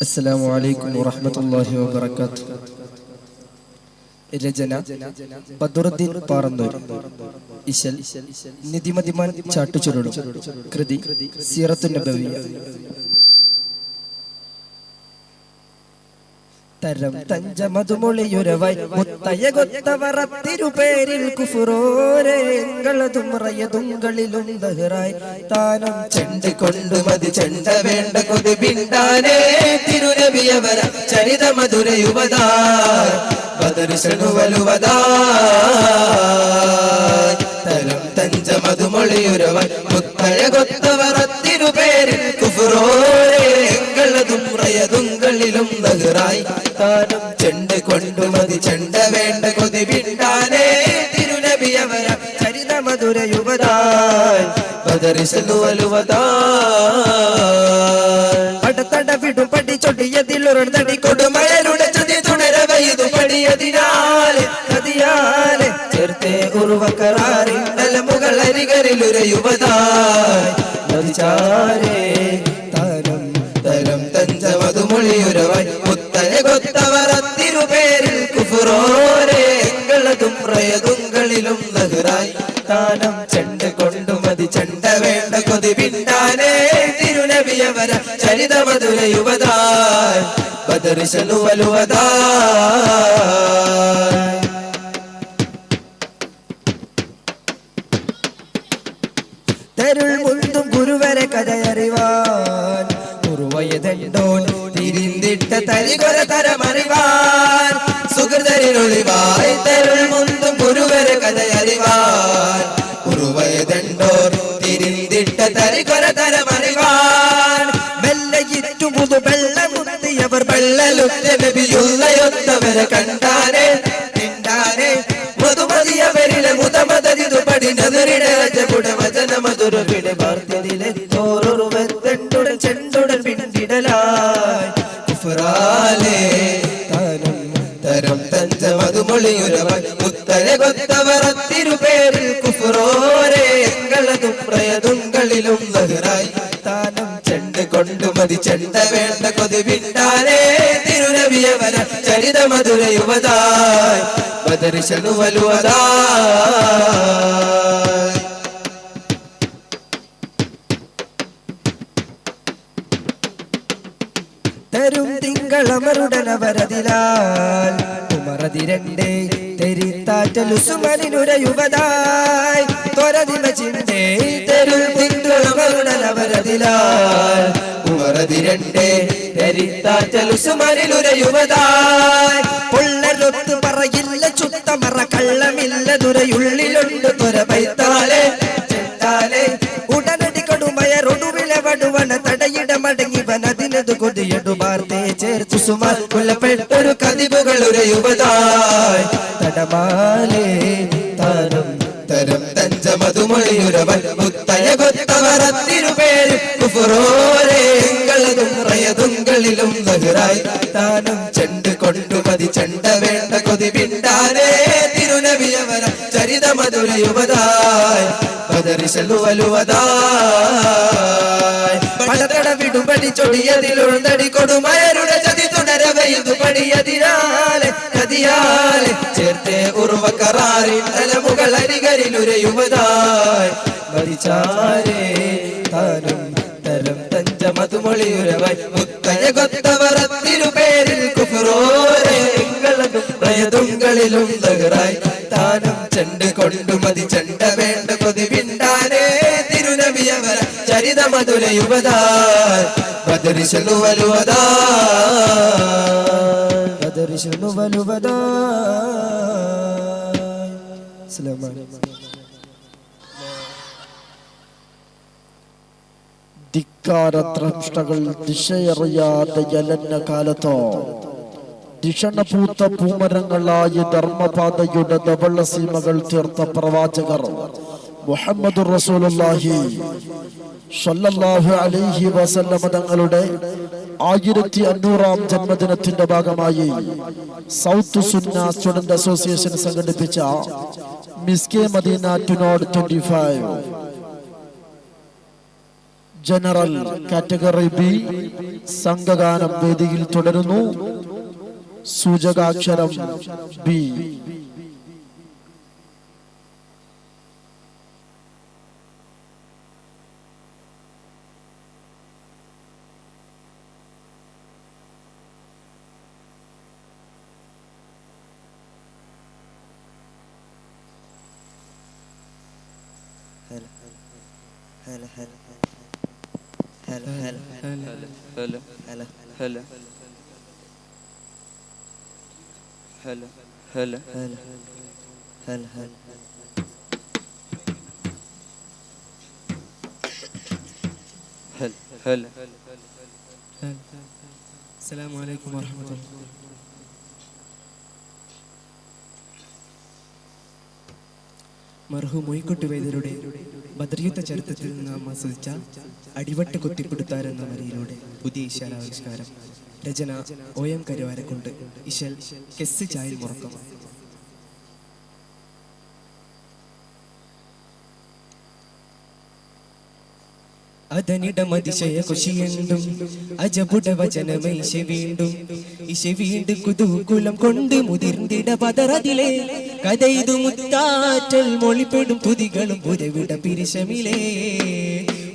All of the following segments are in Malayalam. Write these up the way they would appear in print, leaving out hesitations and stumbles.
السلام عليكم ورحمة الله وبركاته. രചന ബദറുദ്ദീൻ പാറന്നൂർ. ഇശൽ നിധിമതിമാൻ ചാട്ടുചുരുളും. കൃതി സീറത്തുൻ നബവിയ്യ. തരം തഞ്ചമതുമൊളിയുരവായി മുത്തയകൊത്തവറത്തിരുപേരിൽ കുഫുറോരെ എങ്ങളതും റയതുങ്കളിലും ദഹറായി താനം ചെണ്ട് കൊണ്ടു മതി ചെണ്ട വേണ്ട കൊതി ബിണ്ടാനേ തിരുനബിയവര ചരിത മധുര യുവതാ ബദർശനു വലുവതാ തരം തഞ്ചമതുമൊളിയുരവായി മുത്തയകൊത്തവറത്തിരുപേരിൽ കുഫുറോരെ എങ്ങളതും റയതുങ്കളിലും ദഹറായി താനം ചെണ്ട് കൊണ്ടുമതി ചെണ്ട വേണ്ട കൊതി വിണ്ടാനേ തിരുനബിയവര ചരിത മധുര യുവതായി ബദർശനു വലുവതായി പടത്തട വിടും പടി ചൊടിയതിലൊരു തടി കൊടുമയരുടെ ചതി തുടരവയിതു പടിയതിനാലെ നദിയാലെ ചേർത്തേ ഉറുവക്കറാറി നലമുകളരികരിലൊരു യുവതായി നദിചാരേ താനം തരം തഞ്ചമതുമൊളിയുരവായി മുത്തയകൊത്തവറത്തിരുപേരിൽ കുഫുറോരെ എങ്ങളതും റയതുങ്കളിലും ദഹറായി താനം ചെണ്ട് കൊണ്ടുമതി ചെണ്ട വേണ്ട കൊതി വിണ്ടാനേ തിരുനബിയവര ചരിത മധുര യുവതായി ബദർശനു വലുവതായി തരുൾ മുന്തും ഗുരുവരെ കഥയറിവാൻ ഉറുവയതെണ്ടോൻ തിരിന്തിട്ട തരികൊര തരമറിവാൻ സുഹൃതരിനൊളിവായി തരുൾ മുന്തും ഗുരുവരെ കഥയറിവാൻ ഉറുവയതെണ്ടോൻ തിരിന്തിട്ട തരികൊര തരമറിവാൻ വെള്ളയിട്ടു പുതു വെള്ളമുത്തിയവർ വെള്ളലുത്ത നബിയുള്ളയൊത്തവരെ കണ്ടാനേ തിണ്ടാനേ മധുമതിയവരിലെ മുതമതരിതു പടിനതിരിട വചന മധുരവിടെ വാർത്തതിലെ തോറുവെത്തുടൻ ചെണ്ടുടൻ പിന്നിടലായി കുഫറാലേ താനം തരം തഞ്ചമതുമൊളിയുരവായി മുത്തയകൊത്തവറത്തിരുപേരിൽ കുഫുറോരെ എങ്ങളതും പ്രയതുങ്കളിലും ദഹറായി താനം ചെണ്ട് കൊണ്ടുമതി ചെണ്ട വേണ്ട കൊതി വിണ്ടാനേ തിരുനബിയവര ചരിത മധുര യുവതായി ബദർശനു വലുവതായി തരും തിങ്കളമരുടനവരതിലാൽ ഉമറതിരണ്ടേ തെരിത്താറ്റലുസുമനിനുര യുവതായി ത്വരതിമ ചിന്തേ തരും തിങ്കളമരുടനവരതിലാൽ ഉമറതിരണ്ടേ തെരിത്താറ്റലുസുമനിനുര യുവതായി പൊള്ളലൊത്തു പറയില്ല ചുത്തമറ കള്ളമില്ല ദുരയുള്ളിലുണ്ട് ത്വര പൈത്താലേ ചെണ്ടാലേ ഉടനടി കൊടുമയറൊടുവിലെ വടുവന തടയിട മടങ്ങിവനതിനതു കൊതിയടു വാർത്തേ ചേർത്തു സുമാർ കൊല്ലപ്പെട്ടൊരു കതിവുകളുടെ യുവതായി തടമാലേ താരം തരം തഞ്ചമതുമൊളിയുരവൻ മുത്തയകൊത്തവറത്തിരുപേരിൽ കുഫുറോരെ എങ്ങളതും റയതുങ്കളിലും ദഹറായി താനം ചെണ്ട് കൊണ്ടുമതി ചെണ്ട വേണ്ട കൊതി പിണ്ടാനേ തിരുനബിയവര ചരിത മധുര യുവതായ് പടതട വിടുപടി ചൊടിയതിലുണ്ടടി കൊടുമയരുടെ ചതി തുടരവയത് പടിയതിരാലെ കതിയാലെ ചേർത്തേ ഉറവക്കറാറി തലമുകൾ അരികരിലുരയുവതായ് മരിച്ചാരേ താനും തരം തഞ്ച മധുമൊളിയുരവായി മുത്തയ കൊത്തവറത്തിരുപേരിൽ കുഫറോരേ ും തകറായി താനും ചെണ്ട് കൊണ്ടുമതി ചെണ്ട വേണ്ട കൊതി പിണ്ടാനേ തിരുനബിയവര ചരിത മധുര യുവതായ് ബദരിശലു വലുവതായ് ബദരിശലു വലുവതായ്. അസ്സലാമു അലൈക്കും. ധിക്കാരദ്രഷ്ടകൾ ദിശയറിയാതെ യലന്ന കാലത്തോ ദിഷണപൂത്ത പൂമരങ്ങളായ ധർമ്മപാതയുടെ ധവള സീമകൾ തീർത്ത പ്രവാചകർ മുഹമ്മദുർ റസൂലുള്ളാഹി സ്വല്ലല്ലാഹു അലൈഹി വസല്ലമ തങ്ങളുടെ 1500-ാം ജന്മദിനത്തിന്റെ ഭാഗമായി സൗത്ത് സുന്ന സ്റ്റുഡന്റ് അസോസിയേഷൻ സംഘടിപ്പിച്ച മിസ്കെ മദീന ടുനോഡ് 25 ജനറൽ കാറ്റഗറി ബി സംഘഗാനം വേദിയിൽ തുടരുന്നു. സൂചകാക്ഷരം ബി. അസ്സലാമു അലൈക്കും വറഹ്മത്തുള്ളാഹി. മർഹൂം മൊയ്ക്കുട്ടി വൈദ്യരുടെ ബദ്രിയുദ്ധ ചരിത്രത്തിൽ നാം ആസ്വദിച്ച അടിവട്ട് കൊത്തിപ്പിടുത്താരെന്ന വരിയിലൂടെ പുതിയ ഇശാലാവിഷ്കാരം. രചന OM കരുവാരക്കുണ്ട്. ഇശൽ കെസ് ചായൽ മുറക്കം. അതനിടമതിശയ കുശിയണ്ടും അജബുട വചനമൈശ വീണ്ടും ഇശ വീണ്ട് കുതൂകുലം കൊണ്ട് മുതിർന്നിട പതറതിലെ കഥയിതു മുത്താറ്റൽ മൊളിപ്പെടും തുതികളും ഉരവിട പിരിശമിലേ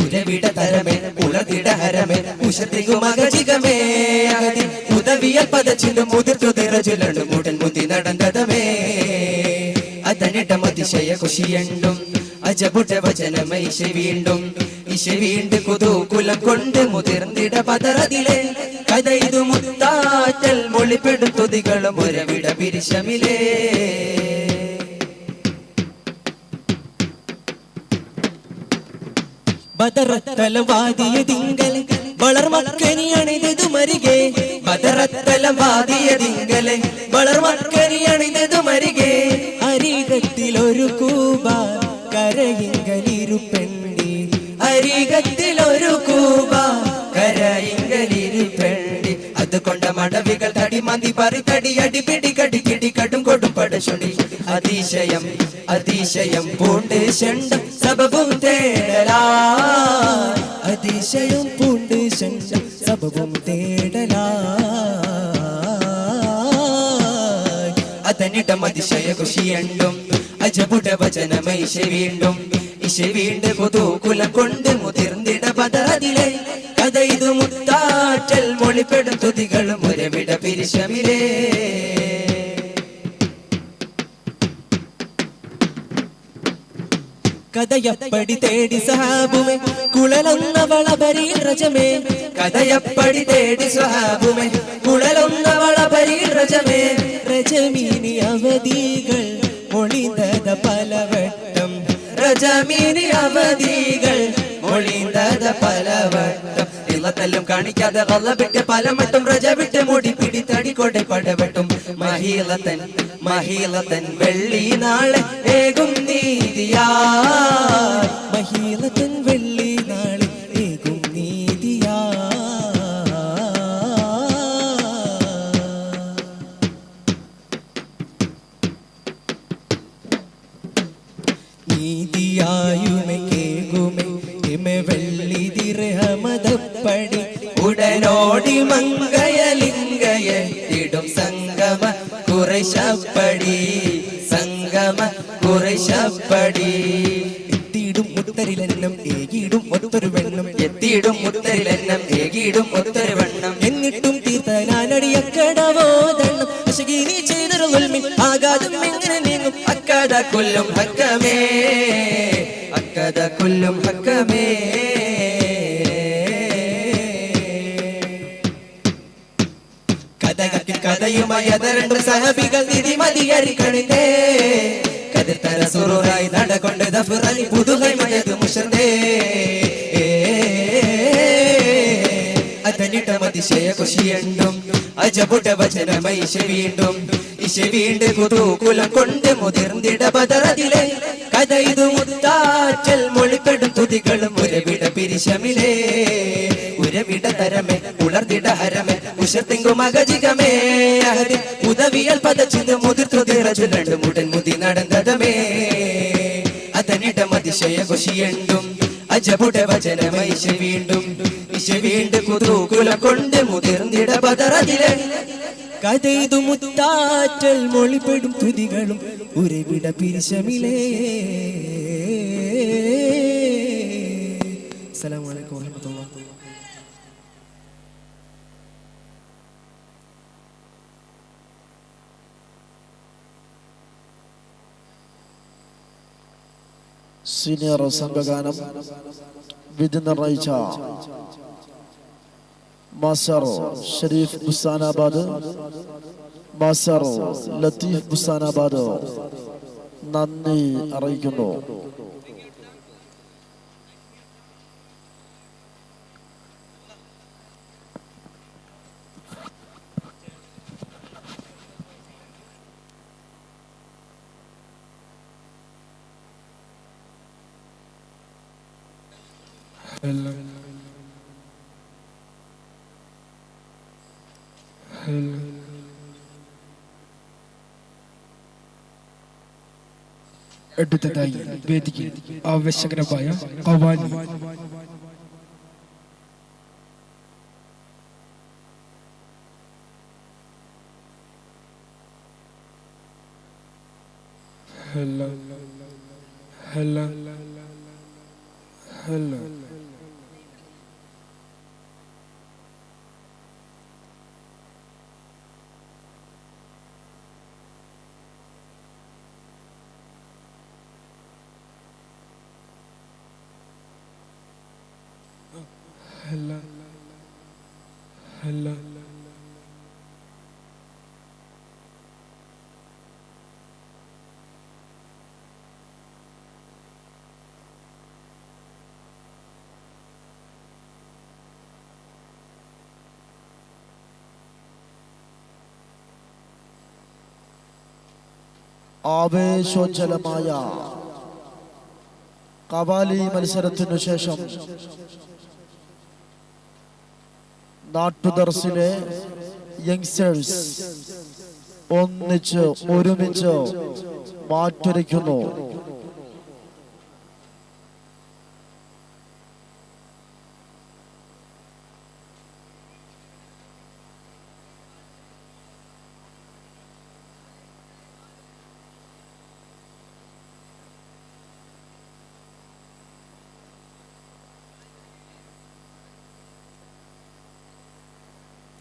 ഉരവിട തരമേ ഉളതിട ഹരമേ ഉഷത്തികു മകജികമേ അകതി ഉദവിയ പദച്ചിലും മുതിർത്തുതിറചുലണ്ടും മുടൻ മുതി നടന്നതമേ അതനിടമതിശയ കുശിയണ്ടും അജബുട വചനമൈശ വീണ്ടും ഇശ വീണ്ട് കുതൂകുലം കൊണ്ട് മുതിർന്നിട പതറതിലെ കഥയിതു മുത്താറ്റൽ മൊളിപ്പെടും തുതികളും ഉരവിട പിരിശമിലേ ബദറത്തലം വാദിയ തിങ്കൽ വളർമക്കനിയണിതു മരികെ ബദറത്തലം വാദിയ തിങ്കലെ വളർമക്കനിയണിതു മരികെ അരികത്തിലൊരു കൂബ കരയിങ്കലിരുപ്പെണ്ടി അരികത്തിലൊരു കൂബ കരയിങ്കലിരുപ്പെണ്ടി അതുകൊണ്ട മടവികൾ തടിമന്തി പറിത്തടി അടിപിടി കടിക്കിടി കടും കൊടും പടശുടി അതിശയം അതിശയം പൂണ്ട് ശണ്ടം സബബും തേടലാ അതിശയം പൂണ്ട് ശണ്ടം സബബും തേടലാ അതനിടം അതിശയ കുശിയണ്ടും അജബുട വചനമൈശ വീണ്ടും ഇശ വീണ്ട് കുതൂകുലം കൊണ്ട് മുതിർന്നിട പതറതിലെ കഥയിതു മുത്താറ്റൽ മൊളിപ്പെടും തുതികളും ഉരവിട പിരിശമിലേ കഥയപ്പടി തേടി സഹാബുമേ കുഴലൊന്ന വളപരി രജമേ കഥയപ്പടി തേടി സഹാബുമേ കുഴലൊന്ന വളപരി രജമേ രജമീനി അവധികൾ മൊളിന്തത പലവട്ടം രജമീനി അവധികൾ മൊളിന്തത പലവട്ടം ഇളത്തെല്ലാം കാണിക്കാതെ കള്ളവിട്ട് പലമട്ടും രജ വിട്ട് മുടി പിടിത്തടി കൊടെ പടവട്ടും മഹീലത്തൻ മഹീലത്തൻ വെള്ളി നാളെ ഏകും നീതിയാ മഹീലത്തൻ വെള്ളി നാളെ ഏകും നീതിയാ നീതിയായുമെ കേകുമെ എമെ വെള്ളി ദിർഹമദപ്പടി ഉടനോടി മംഗയലിംഗയത്തിടും സംഗമ കുറശപ്പടി സംഗമ കുറശപ്പടി എത്തിയിടും മുത്തരിലെന്നും ഏകിയിടും ഒത്തൊരു വെണ്ണം എത്തിയിടും മുത്തരിലെന്നം ഏകിയിടും ഒത്തൊരു വണ്ണം എന്നിട്ടും തീർത്തനാനടിയക്കടവോദണ്ണം അശകീനി ചെയ്തൊരു ഉൽമിൻ ആകാതും എങ്ങനെ നീങ്ങും അക്കഥ കൊല്ലും ഹക്കമേ അക്കഥ കൊല്ലും ഹക്കമേ കഥകത്തിൽ കഥയുമായി അതരണ്ടു സഹബികൾ നിധി മതിയരിക്കണിതേ കതിർത്തര സുറുറായി നടകൊണ്ട് ദഫുറായി പുതുകൈമയത് മുഷർന്നേ അതനിട്ട അതിശയ കുശിയണ്ടും അജബുട വചനമൈ വീണ്ടും വീണ്ട് കുതൂകുലം കൊണ്ട് മുതിർന്നിട ബദറതിലെ കഥ ഇത് മുത്താറ്റൽ മൊളിപ്പെടും തുതികളും ഉരവിട പിരിശമിലേ ഉരവിട തരമേ ഉളർന്നിട ഹരമേ ഉഷത്തിങ്കു മകജികമേ അഹതി ഉദവിയൽ പദച്ചിന് മുതിർത്തുതിറച്ചു മുടൻ മുതി നടന്നതമേ അതനിടം അതിശയ കുശിയണ്ടും അജബുട വചനമൈ വീണ്ടും വീണ്ട് കുതൂകുലം കൊണ്ട് മുതിർന്നിട ബദറതിലെ കഥ ഇത് മുത്താറ്റൽ മൊളിപ്പെടും തുതികളും ഉരവിട പിരിശമിലേ. അസ്സലാമു അലൈക്കും വറഹ്മത്തുള്ളാഹി. സീനിയർ സംഘഗാനം വിധി നിർണയിച്ച മാസ്റ്റർ ഷരീഫ് ബുസാനാബാദ്, മാസ്റ്റർ ലത്തീഫ് ബുസാനാബാദ് നന്ദി അറിയിക്കുന്നു. അടുത്തതായി വേദിയിൽ ആവശ്യകരമായ qawwali. Hello hello hello hello hello ആവേശോജ്വലമായ ഖവാലി മത്സരത്തിനു ശേഷം നാട്ടുദർസിലെ യങ്സ്റ്റേഴ്സ് ഒന്നിച്ച് ഒരുമിച്ച് മാറ്റുരയ്ക്കുന്നു.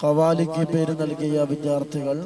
ഖവാലിക്ക് പേര് നൽകിയ വിദ്യാർത്ഥികൾ